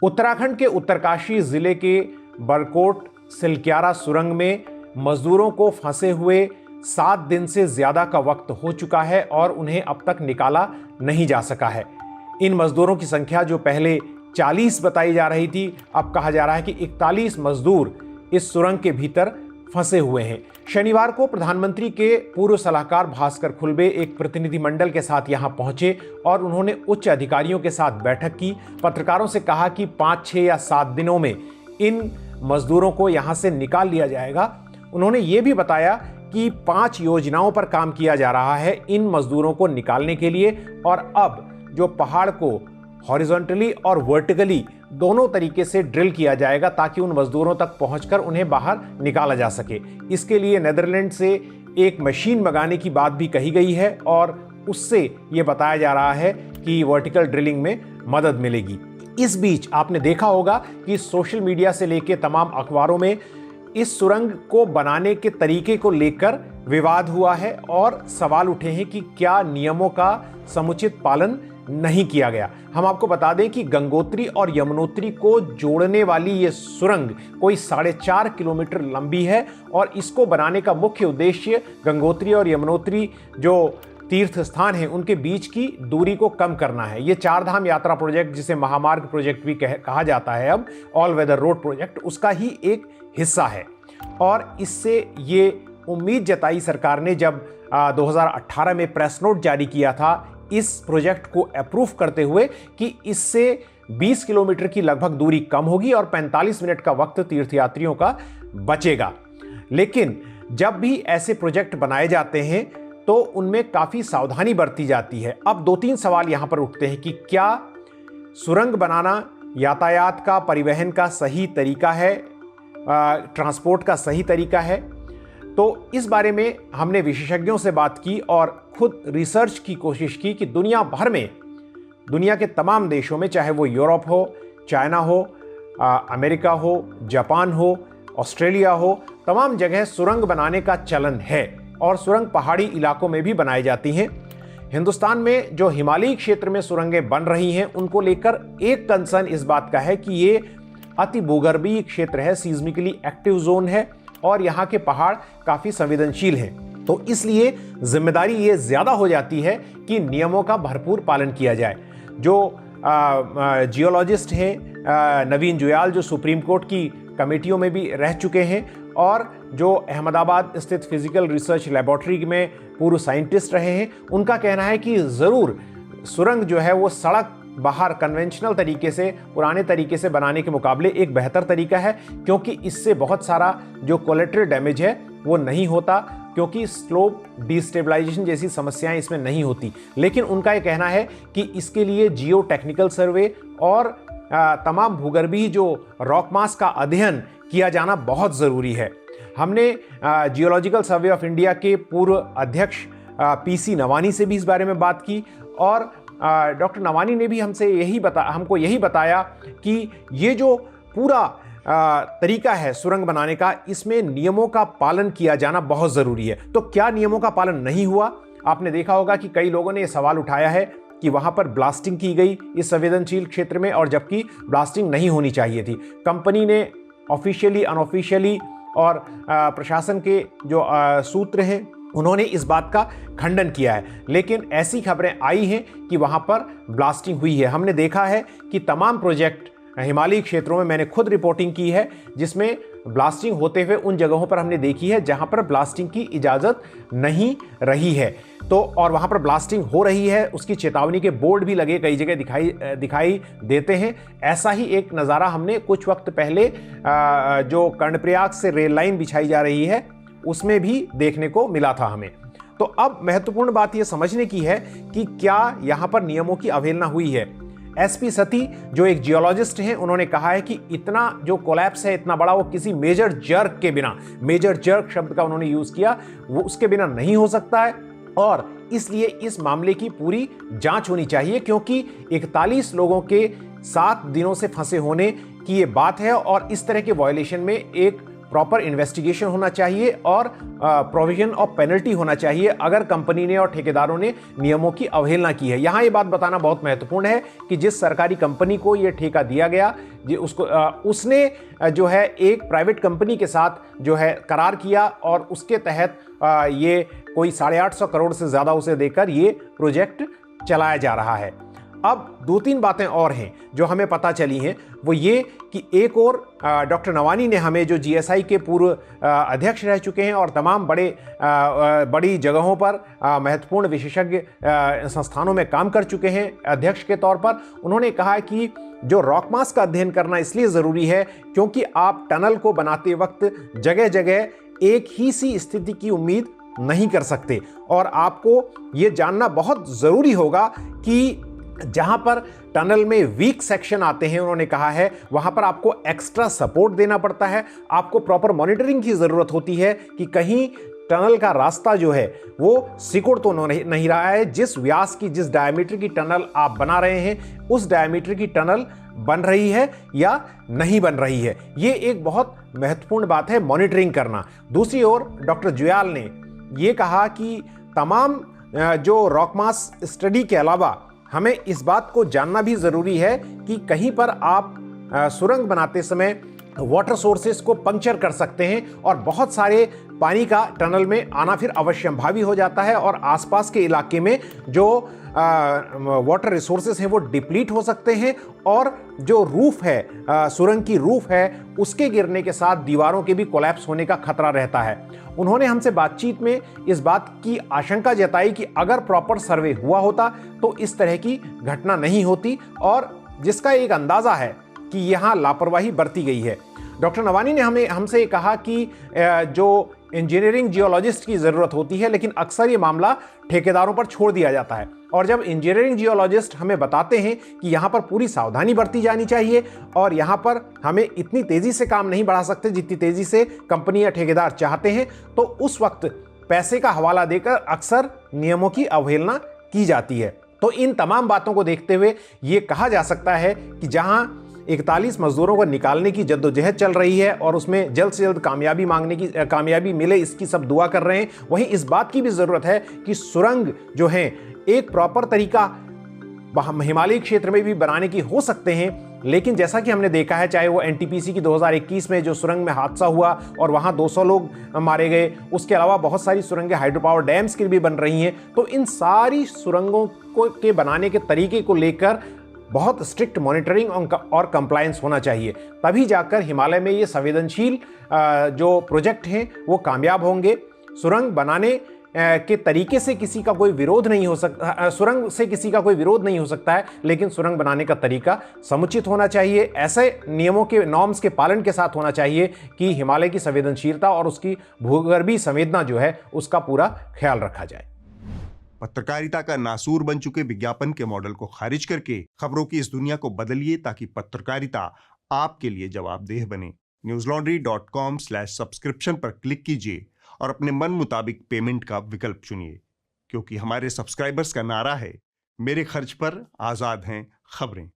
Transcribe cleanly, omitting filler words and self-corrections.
उत्तराखंड के उत्तरकाशी जिले के बरकोट सिलक्यारा सुरंग में मजदूरों को फंसे हुए 7 दिन से ज्यादा का वक्त हो चुका है और उन्हें अब तक निकाला नहीं जा सका है। इन मजदूरों की संख्या जो पहले 40 बताई जा रही थी, अब कहा जा रहा है कि 41 मजदूर इस सुरंग के भीतर फंसे हुए हैं। शनिवार को प्रधानमंत्री के पूर्व सलाहकार भास्कर खुलबे एक प्रतिनिधिमंडल के साथ यहां पहुंचे और उन्होंने उच्च अधिकारियों के साथ बैठक की। पत्रकारों से कहा कि 5, 6 या 7 दिनों में इन मजदूरों को यहां से निकाल लिया जाएगा। उन्होंने ये भी बताया कि 5 योजनाओं पर काम किया जा रहा है इन मजदूरों को निकालने के लिए, और अब जो पहाड़ को हॉरिजॉन्टली और वर्टिकली दोनों तरीके से ड्रिल किया जाएगा ताकि उन मजदूरों तक पहुंचकर उन्हें बाहर निकाला जा सके। इसके लिए नेदरलैंड से एक मशीन मंगाने की बात भी कही गई है और उससे ये बताया जा रहा है कि वर्टिकल ड्रिलिंग में मदद मिलेगी। इस बीच आपने देखा होगा कि सोशल मीडिया से लेकर तमाम अखबारों में इस सुरंग को बनाने के तरीके को लेकर विवाद हुआ है और सवाल उठे हैं कि क्या नियमों का समुचित पालन नहीं किया गया। हम आपको बता दें कि गंगोत्री और यमुनोत्री को जोड़ने वाली ये सुरंग कोई 4.5 किलोमीटर लंबी है और इसको बनाने का मुख्य उद्देश्य गंगोत्री और यमुनोत्री जो तीर्थ स्थान हैं उनके बीच की दूरी को कम करना है। ये 4 धाम यात्रा प्रोजेक्ट, जिसे महामार्ग प्रोजेक्ट भी कहा जाता है, अब ऑल वेदर रोड प्रोजेक्ट, उसका ही एक हिस्सा है। और इससे ये उम्मीद जताई सरकार ने जब 2018 में प्रेस नोट जारी किया था इस प्रोजेक्ट को अप्रूव करते हुए कि इससे 20 किलोमीटर की लगभग दूरी कम होगी और 45 मिनट का वक्त तीर्थयात्रियों का बचेगा। लेकिन जब भी ऐसे प्रोजेक्ट बनाए जाते हैं तो उनमें काफी सावधानी बरती जाती है। अब 2-3 सवाल यहां पर उठते हैं कि क्या सुरंग बनाना यातायात का, परिवहन का सही तरीका है, ट्रांसपोर्ट का सही तरीका है? तो इस बारे में हमने विशेषज्ञों से बात की और खुद रिसर्च की कोशिश की कि दुनिया भर में, दुनिया के तमाम देशों में, चाहे वो यूरोप हो, चाइना हो, अमेरिका हो, जापान हो, ऑस्ट्रेलिया हो, तमाम जगह सुरंग बनाने का चलन है और सुरंग पहाड़ी इलाकों में भी बनाई जाती हैं। हिंदुस्तान में जो हिमालयी क्षेत्र में सुरंगें बन रही हैं उनको लेकर एक कंसर्न इस बात का है कि ये अति भूगर्भीय क्षेत्र है, सीज्मिकली एक्टिव जोन है और यहाँ के पहाड़ काफी संवेदनशील हैं। तो इसलिए जिम्मेदारी ये ज्यादा हो जाती है कि नियमों का भरपूर पालन किया जाए। जो जियोलॉजिस्ट हैं नवीन जुयाल, जो सुप्रीम कोर्ट की कमेटियों में भी रह चुके हैं और जो अहमदाबाद स्थित फिजिकल रिसर्च लेबोरेटरी में पूर्व साइंटिस्ट रहे हैं, उनका कहना है कि ज़रूर सुरंग जो है वो सड़क बाहर कन्वेंशनल तरीके से, पुराने तरीके से बनाने के मुकाबले एक बेहतर तरीका है, क्योंकि इससे बहुत सारा जो कोलेटरल डैमेज है वो नहीं होता, क्योंकि स्लोप डिस्टेबलाइजेशन जैसी समस्याएं इसमें नहीं होती। लेकिन उनका ये कहना है कि इसके लिए जियो टेक्निकल सर्वे और तमाम भूगर्भीय जो रॉक मास का अध्ययन किया जाना बहुत ज़रूरी है। हमने जियोलॉजिकल सर्वे ऑफ इंडिया के पूर्व अध्यक्ष PC नवानी से भी इस बारे में बात की और डॉक्टर नवानी ने भी हमको यही बताया कि ये जो पूरा तरीका है सुरंग बनाने का, इसमें नियमों का पालन किया जाना बहुत ज़रूरी है। तो क्या नियमों का पालन नहीं हुआ? आपने देखा होगा कि कई लोगों ने यह सवाल उठाया है कि वहां पर ब्लास्टिंग की गई इस संवेदनशील क्षेत्र में, और जबकि ब्लास्टिंग नहीं होनी चाहिए थी। कंपनी ने ऑफिशियली, अनऑफिशियली और प्रशासन के जो सूत्र हैं उन्होंने इस बात का खंडन किया है, लेकिन ऐसी खबरें आई हैं कि वहां पर ब्लास्टिंग हुई है। हमने देखा है कि तमाम प्रोजेक्ट हिमालयी क्षेत्रों में, मैंने खुद रिपोर्टिंग की है जिसमें ब्लास्टिंग होते हुए उन जगहों पर हमने देखी है जहां पर ब्लास्टिंग की इजाज़त नहीं रही है। तो और वहां पर ब्लास्टिंग हो रही है, उसकी चेतावनी के बोर्ड भी लगे कई जगह दिखाई देते हैं। ऐसा ही एक नज़ारा हमने कुछ वक्त पहले जो कर्णप्रयाग से रेल लाइन बिछाई जा रही है उसमें भी देखने को मिला था हमें। तो अब महत्वपूर्ण बात यह समझने की है कि क्या यहाँ पर नियमों की अवहेलना हुई है। SP सती जो एक जियोलॉजिस्ट हैं, उन्होंने कहा है कि इतना जो कोलैप्स है इतना बड़ा, वो किसी मेजर जर्क के बिना, मेजर जर्क शब्द का उन्होंने यूज किया, वो उसके बिना नहीं हो सकता है और इसलिए इस मामले की पूरी जांच होनी चाहिए, क्योंकि 41 लोगों के 7 दिनों से फंसे होने की ये बात है और इस तरह के वायलेशन में एक प्रॉपर इन्वेस्टिगेशन होना चाहिए और प्रोविजन ऑफ पेनल्टी होना चाहिए अगर कंपनी ने और ठेकेदारों ने नियमों की अवहेलना की है। यहां ये बात बताना बहुत महत्वपूर्ण है कि जिस सरकारी कंपनी को यह ठेका दिया गया, उसने जो है एक प्राइवेट कंपनी के साथ जो है करार किया और उसके तहत ये कोई 850 करोड़ से ज्यादा उसे देकर ये प्रोजेक्ट चलाया जा रहा है। अब 2-3 बातें और हैं जो हमें पता चली हैं, वो ये कि एक और डॉक्टर नवानी ने हमें, जो जीएसआई के पूर्व अध्यक्ष रह चुके हैं और तमाम बड़ी जगहों पर महत्वपूर्ण विशेषज्ञ संस्थानों में काम कर चुके हैं अध्यक्ष के तौर पर, उन्होंने कहा कि जो रॉक मास का अध्ययन करना इसलिए ज़रूरी है क्योंकि आप टनल को बनाते वक्त जगह जगह एक ही सी स्थिति की उम्मीद नहीं कर सकते और आपको ये जानना बहुत ज़रूरी होगा कि जहां पर टनल में वीक सेक्शन आते हैं, उन्होंने कहा है, वहां पर आपको एक्स्ट्रा सपोर्ट देना पड़ता है। आपको प्रॉपर मॉनिटरिंग की ज़रूरत होती है कि कहीं टनल का रास्ता जो है वो सिकुड़ तो नहीं रहा है। जिस व्यास की, जिस डायमीटर की टनल आप बना रहे हैं, उस डायमीटर की टनल बन रही है या नहीं बन रही है। ये एक बहुत महत्वपूर्ण बात है, मॉनिटरिंग करना। दूसरी ओर डॉक्टर जुयाल ने ये कहा कि तमाम जो रॉक मास स्टडी के अलावा हमें इस बात को जानना भी ज़रूरी है कि कहीं पर आप सुरंग बनाते समय वाटर सोर्सेस को पंक्चर कर सकते हैं और बहुत सारे पानी का टनल में आना फिर अवश्यंभावी हो जाता है और आसपास के इलाके में जो वाटर रिसोर्सेस हैं वो डिप्लीट हो सकते हैं और जो रूफ है, सुरंग की रूफ है, उसके गिरने के साथ दीवारों के भी कोलैप्स होने का खतरा रहता है। उन्होंने हमसे बातचीत में इस बात की आशंका जताई कि अगर प्रॉपर सर्वे हुआ होता तो इस तरह की घटना नहीं होती और जिसका एक अंदाजा है कि यहाँ लापरवाही बरती गई है। डॉक्टर नवानी ने हमसे कहा कि जो इंजीनियरिंग जियोलॉजिस्ट की ज़रूरत होती है, लेकिन अक्सर ये मामला ठेकेदारों पर छोड़ दिया जाता है और जब इंजीनियरिंग जियोलॉजिस्ट हमें बताते हैं कि यहाँ पर पूरी सावधानी बरती जानी चाहिए और यहाँ पर हमें इतनी तेज़ी से काम नहीं बढ़ा सकते जितनी तेज़ी से कंपनी या ठेकेदार चाहते हैं, तो उस वक्त पैसे का हवाला देकर अक्सर नियमों की अवहेलना की जाती है। तो इन तमाम बातों को देखते हुए ये कहा जा सकता है कि जहाँ 41 मजदूरों को निकालने की जद्दोजहद चल रही है और उसमें जल्द से जल्द कामयाबी मिले, इसकी सब दुआ कर रहे हैं, वहीं इस बात की भी ज़रूरत है कि सुरंग जो है एक प्रॉपर तरीका हिमालयी क्षेत्र में भी बनाने की हो सकते हैं, लेकिन जैसा कि हमने देखा है, चाहे वो एनटीपीसी की 2021 में जो सुरंग में हादसा हुआ और वहाँ 200 लोग मारे गए, उसके अलावा बहुत सारी सुरंगें हाइड्रो पावर डैम्स की भी बन रही हैं। तो इन सारी सुरंगों के बनाने के तरीके को लेकर बहुत स्ट्रिक्ट मॉनिटरिंग और कंप्लायंस होना चाहिए, तभी जाकर हिमालय में ये संवेदनशील जो प्रोजेक्ट हैं वो कामयाब होंगे। सुरंग बनाने के तरीके से किसी का कोई विरोध नहीं हो सकता, सुरंग से किसी का कोई विरोध नहीं हो सकता है, लेकिन सुरंग बनाने का तरीका समुचित होना चाहिए, ऐसे नियमों के, नॉर्म्स के पालन के साथ होना चाहिए कि हिमालय की संवेदनशीलता और उसकी भूगर्भीय संवेदना जो है उसका पूरा ख्याल रखा जाए। पत्रकारिता का नासूर बन चुके विज्ञापन के मॉडल को खारिज करके खबरों की इस दुनिया को बदलिए ताकि पत्रकारिता आपके लिए जवाबदेह बने। newslaundry.com/subscription पर क्लिक कीजिए और अपने मन मुताबिक पेमेंट का विकल्प चुनिए, क्योंकि हमारे सब्सक्राइबर्स का नारा है, मेरे खर्च पर आजाद हैं खबरें।